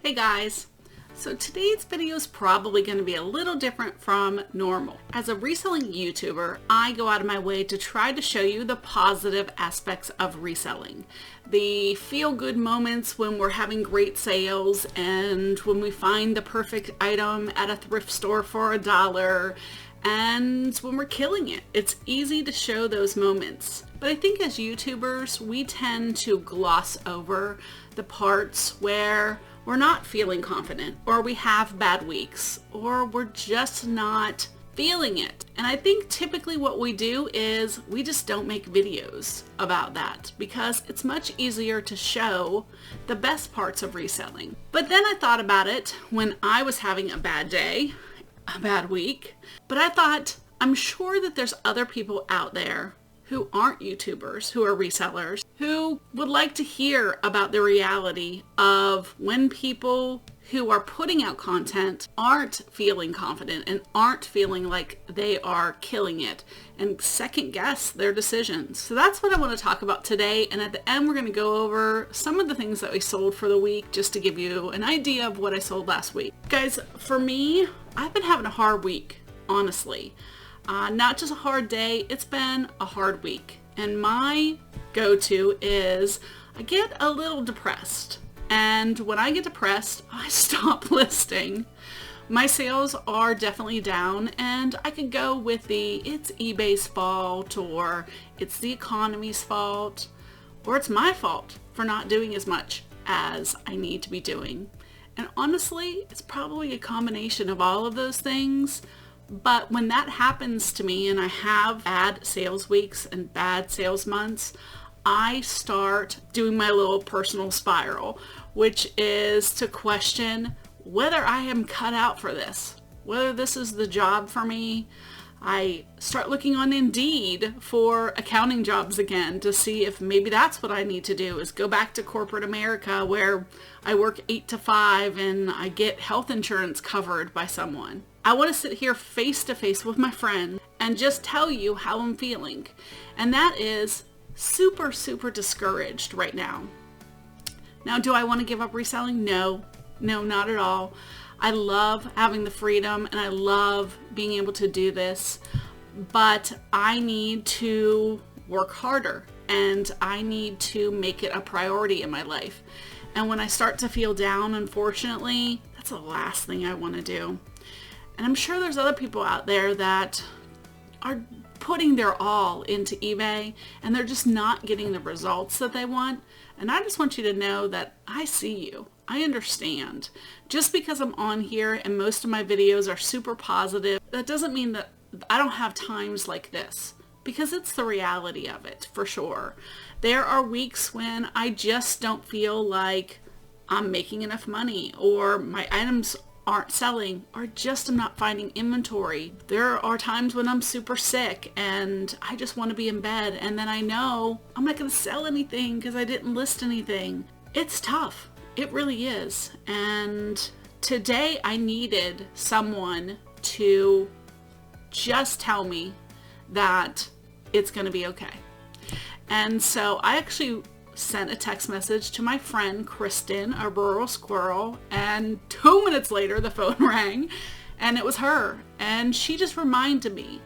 Hey guys! So today's video is probably going to be a little different from normal. As a reselling YouTuber, I go out of my way to try to show you the positive aspects of reselling. The feel-good moments when we're having great sales and when we find the perfect item at a thrift store for $1 and when we're killing it. It's easy to show those moments. But I think as YouTubers, we tend to gloss over the parts where we're not feeling confident, or we have bad weeks, or we're just not feeling it. And I think typically what we do is we just don't make videos about that because it's much easier to show the best parts of reselling. But then I thought about it when I was having a bad day, a bad week, but I thought, I'm sure that there's other people out there who aren't YouTubers, who are resellers, who would like to hear about the reality of when people who are putting out content aren't feeling confident and aren't feeling like they are killing it and second guess their decisions. So that's what I want to talk about today. And at the end, we're going to go over some of the things that we sold for the week, just to give you an idea of what I sold last week. Guys, for me, I've been having a hard week, honestly. Not just a hard day, it's been a hard week. And my go-to is I get a little depressed. And when I get depressed, I stop listing. My sales are definitely down, and I could go with it's eBay's fault, or it's the economy's fault, or it's my fault for not doing as much as I need to be doing. And honestly, it's probably a combination of all of those things. But when that happens to me and I have bad sales weeks and bad sales months, I start doing my little personal spiral, which is to question whether I am cut out for this, whether this is the job for me. I start looking on Indeed for accounting jobs again to see if maybe that's what I need to do, is go back to corporate America where I work 8 to 5 and I get health insurance covered by someone. I want to sit here face to face with my friend and just tell you how I'm feeling. And that is super, super discouraged right now. Now, do I want to give up reselling? No, not at all. I love having the freedom and I love being able to do this, but I need to work harder and I need to make it a priority in my life. And when I start to feel down, unfortunately, that's the last thing I want to do. And I'm sure there's other people out there that are putting their all into eBay and they're just not getting the results that they want. And I just want you to know that I see you. I understand. Just because I'm on here and most of my videos are super positive, that doesn't mean that I don't have times like this, because it's the reality of it for sure. There are weeks when I just don't feel like I'm making enough money, or my items aren't selling, or just I'm not finding inventory. There are times when I'm super sick and I just want to be in bed, and then I know I'm not going to sell anything because I didn't list anything. It's tough. It really is. And today I needed someone to just tell me that it's going to be okay. And so I actually sent a text message to my friend Kristen, a rural squirrel, and 2 minutes later the phone rang and it was her, and she just reminded me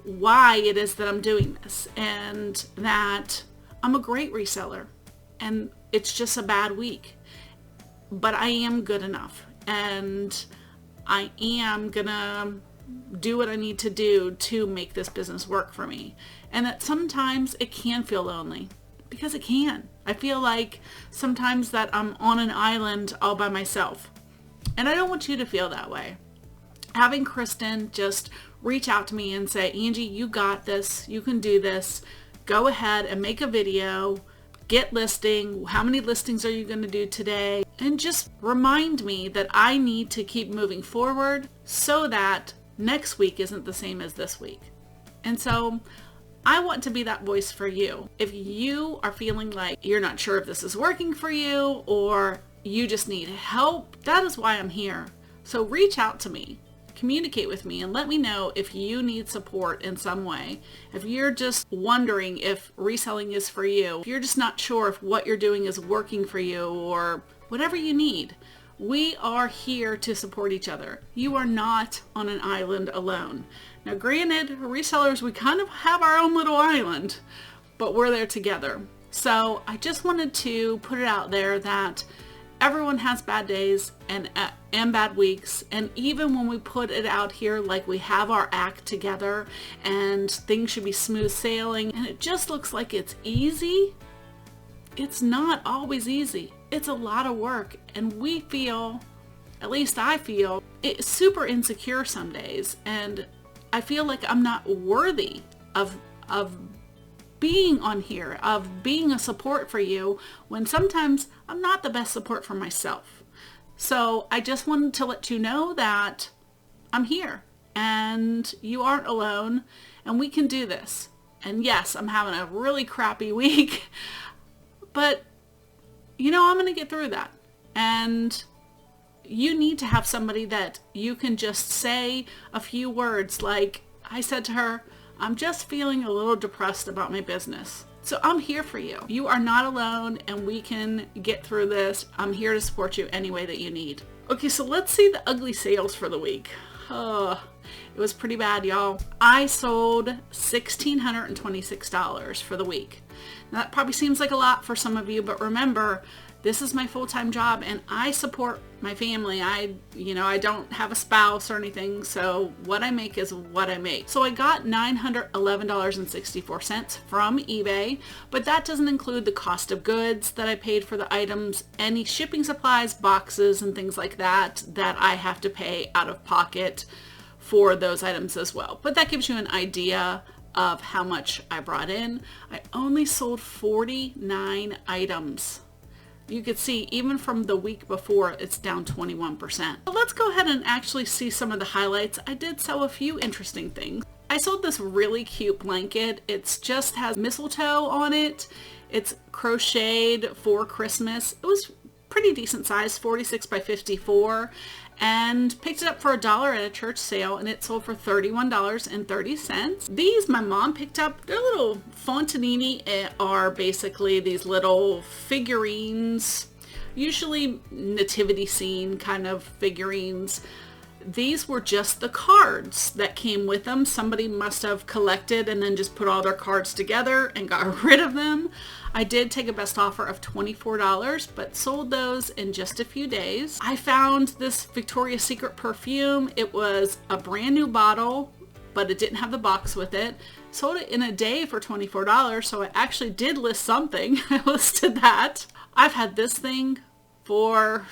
why it is that I'm doing this and that I'm a great reseller and it's just a bad week, but I am good enough and I am gonna do what I need to do to make this business work for me. And that sometimes it can feel lonely. Because it can. I feel like sometimes that I'm on an island all by myself. And I don't want you to feel that way. Having Kristen just reach out to me and say, Angie, you got this. You can do this. Go ahead and make a video. Get listing. How many listings are you going to do today? And just remind me that I need to keep moving forward so that next week isn't the same as this week. And so I want to be that voice for you. If you are feeling like you're not sure if this is working for you or you just need help, that is why I'm here. So reach out to me, communicate with me, and let me know if you need support in some way. If you're just wondering if reselling is for you, if you're just not sure if what you're doing is working for you, or whatever you need, We are here to support each other. You are not on an island alone. Now, granted, resellers, we kind of have our own little island, but we're there together. So I just wanted to put it out there that everyone has bad days and bad weeks. And even when we put it out here like we have our act together and things should be smooth sailing and it just looks like it's easy, it's not always easy. It's a lot of work, and we feel, at least I feel, it's super insecure some days, and I feel like I'm not worthy of being on here, of being a support for you, when sometimes I'm not the best support for myself. So I just wanted to let you know that I'm here, and you aren't alone, and we can do this. And yes, I'm having a really crappy week, but you know, I'm going to get through that. And you need to have somebody that you can just say a few words. Like I said to her, I'm just feeling a little depressed about my business. So I'm here for you. You are not alone, and we can get through this. I'm here to support you any way that you need. Okay, so let's see the ugly sales for the week. It was pretty bad, y'all. I sold $1,626 for the week. Now, that probably seems like a lot for some of you, but remember, this is my full-time job and I support my family. I don't have a spouse or anything, so what I make is what I make. So I got $911.64 from eBay, but that doesn't include the cost of goods that I paid for the items, any shipping supplies, boxes, and things like that I have to pay out of pocket for those items as well. But that gives you an idea of how much I brought in. I only sold 49 items. You could see even from the week before, it's down 21%. But let's go ahead and actually see some of the highlights. I did sell a few interesting things. I sold this really cute blanket. It just has mistletoe on it. It's crocheted for Christmas. It was pretty decent size, 46 by 54. And picked it up for $1 at a church sale, and it sold for $31.30. These my mom picked up. They're little fontanini, are basically these little figurines, usually nativity scene kind of figurines. These were just the cards that came with them. Somebody must have collected and then just put all their cards together and got rid of them. I did take a best offer of $24, but sold those in just a few days. I found this Victoria's Secret perfume. It was a brand new bottle, but it didn't have the box with it. Sold it in a day for $24, so I actually did list something. I listed that. I've had this thing for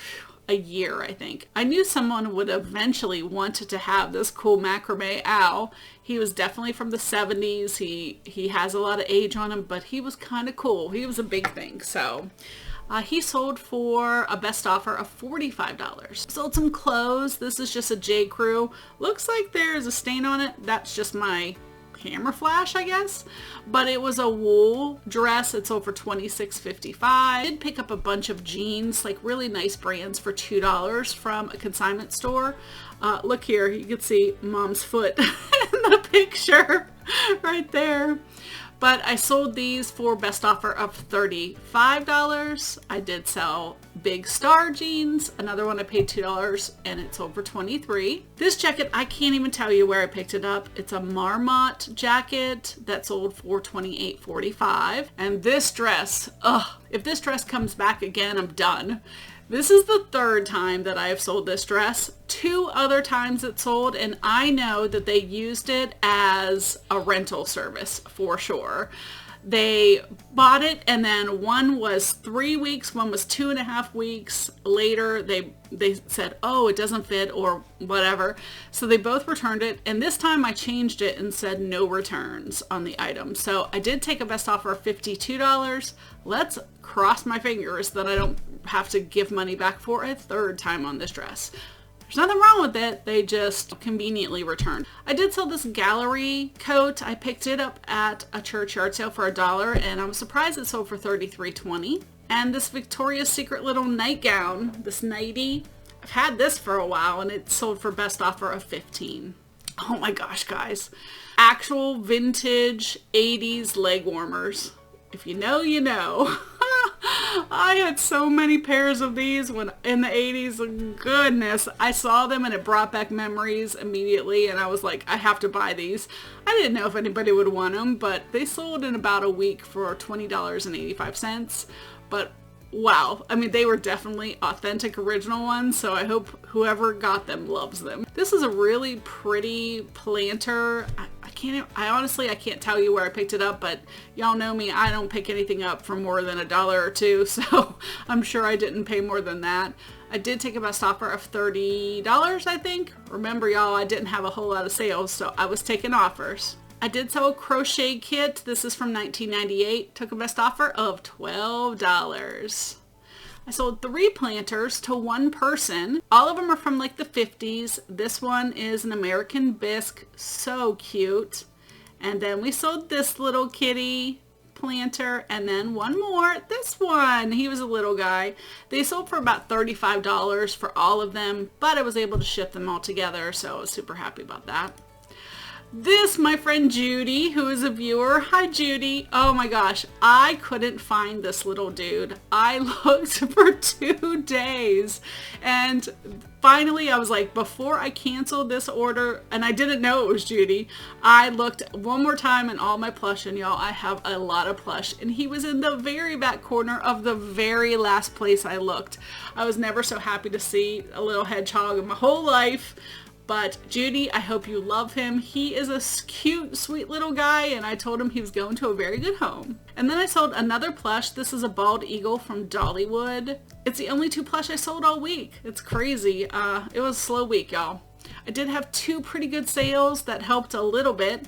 a year, I think. I knew someone would eventually wanted to have this cool macrame owl. He was definitely from the 70s. He has a lot of age on him, but he was kind of cool. He was a big thing. So he sold for a best offer of $45. Sold some clothes. This is just a J. Crew. Looks like there's a stain on it. That's just my camera flash, I guess, but it was a wool dress. It sold for $26.55. I did pick up a bunch of jeans, like really nice brands, for $2 from a consignment store. Look here, you can see mom's foot in the picture right there. But I sold these for best offer of $35. I did sell Big Star jeans, another one I paid $2, and it sold for $23. This jacket, I can't even tell you where I picked it up. It's a Marmot jacket that sold for $28.45. And this dress, if this dress comes back again, I'm done. This is the third time that I have sold this dress. 2 other times it sold, and I know that they used it as a rental service for sure. They bought it, and then one was 3 weeks, one was 2.5 weeks. Later, they said, oh, it doesn't fit or whatever. So they both returned it, and this time I changed it and said no returns on the item. So I did take a best offer of $52. Let's cross my fingers that I don't have to give money back for a third time on this dress. There's nothing wrong with it. They just conveniently returned. I did sell this gallery coat. I picked it up at a church yard sale for $1, and I was surprised it sold for $33.20. And this Victoria's Secret little nightgown, this nightie, I've had this for a while, and it sold for best offer of $15. Oh my gosh, guys. Actual vintage 80s leg warmers. If you know, you know. I had so many pairs of these when in the 80s. Goodness, I saw them and it brought back memories immediately, and I was like, I have to buy these. I didn't know if anybody would want them, but they sold in about a week for $20.85. But wow, I mean, they were definitely authentic original ones, so I hope whoever got them loves them. This is a really pretty planter. I honestly can't tell you where I picked it up, but y'all know me, I don't pick anything up for more than $1 or $2, so I'm sure I didn't pay more than that. I did take a best offer of $30, I think. Remember, y'all, I didn't have a whole lot of sales, so I was taking offers. I did sell a crochet kit. This is from 1998. Took a best offer of $12. I sold 3 planters to one person. All of them are from like the 50s. This one is an American bisque. So cute. And then we sold this little kitty planter, and then one more. This one. He was a little guy. They sold for about $35 for all of them, but I was able to ship them all together, so I was super happy about that. This, my friend Judy, who is a viewer. Hi, Judy. Oh my gosh, I couldn't find this little dude. I looked for 2 days, and finally I was like, before I canceled this order, and I didn't know it was Judy, I looked one more time in all my plush, and y'all, I have a lot of plush, and he was in the very back corner of the very last place I looked. I was never so happy to see a little hedgehog in my whole life. But Judy, I hope you love him. He is a cute, sweet little guy, and I told him he was going to a very good home. And then I sold another plush. This is a bald eagle from Dollywood. It's the only 2 plush I sold all week. It's crazy. It was a slow week, y'all. I did have 2 pretty good sales that helped a little bit.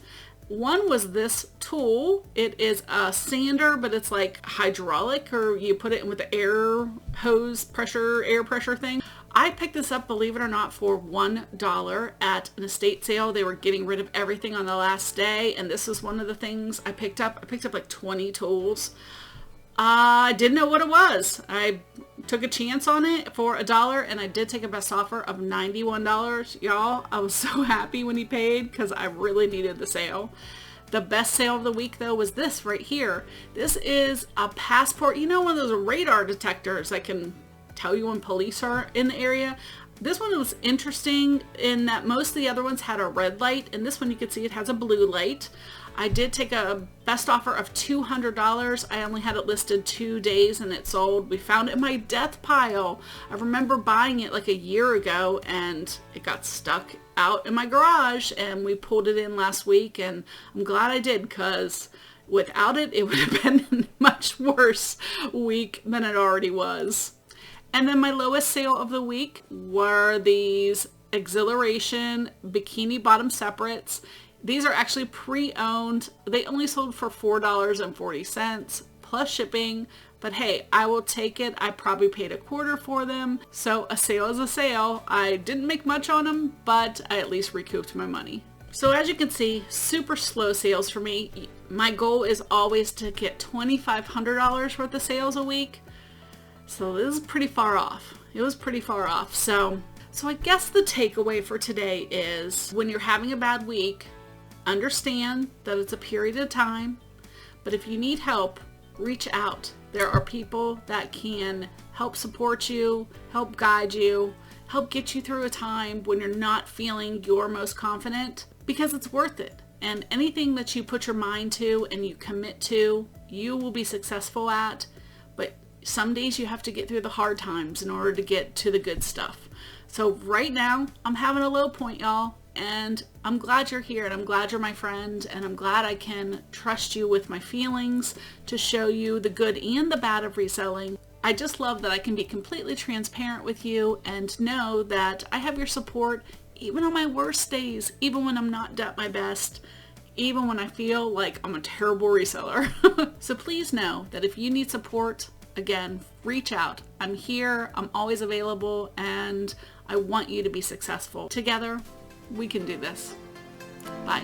One was this tool. It is a sander, but it's like hydraulic, or you put it in with the air hose pressure, air pressure thing. I picked this up, believe it or not, for $1 at an estate sale. They were getting rid of everything on the last day, and this is one of the things I picked up. I picked up like 20 tools. I didn't know what it was. I took a chance on it for $1, and I did take a best offer of $91. Y'all, I was so happy when he paid because I really needed the sale. The best sale of the week, though, was this right here. This is a passport. You know, one of those radar detectors that can tell you when police are in the area. This one was interesting in that most of the other ones had a red light, and this one you can see it has a blue light. I did take a best offer of $200. I only had it listed 2 days and it sold. We found it in my death pile. I remember buying it like a year ago, and it got stuck out in my garage, and we pulled it in last week, and I'm glad I did, because without it, it would have been a much worse week than it already was. And then my lowest sale of the week were these Exhilaration bikini bottom separates. These are actually pre-owned. They only sold for $4.40 plus shipping. But hey, I will take it. I probably paid $0.25 for them. So a sale is a sale. I didn't make much on them, but I at least recouped my money. So as you can see, super slow sales for me. My goal is always to get $2,500 worth of sales a week. So this is pretty far off. It was pretty far off. So I guess the takeaway for today is, when you're having a bad week, understand that it's a period of time. But if you need help, reach out. There are people that can help support you, help guide you, help get you through a time when you're not feeling your most confident, because it's worth it. And anything that you put your mind to and you commit to, you will be successful at. But some days you have to get through the hard times in order to get to the good stuff. So right now, I'm having a low point, y'all, and I'm glad you're here, and I'm glad you're my friend, and I'm glad I can trust you with my feelings to show you the good and the bad of reselling. I just love that I can be completely transparent with you and know that I have your support even on my worst days, even when I'm not at my best, even when I feel like I'm a terrible reseller. So please know that if you need support, again, reach out. I'm here, I'm always available, and I want you to be successful. Together, we can do this. Bye.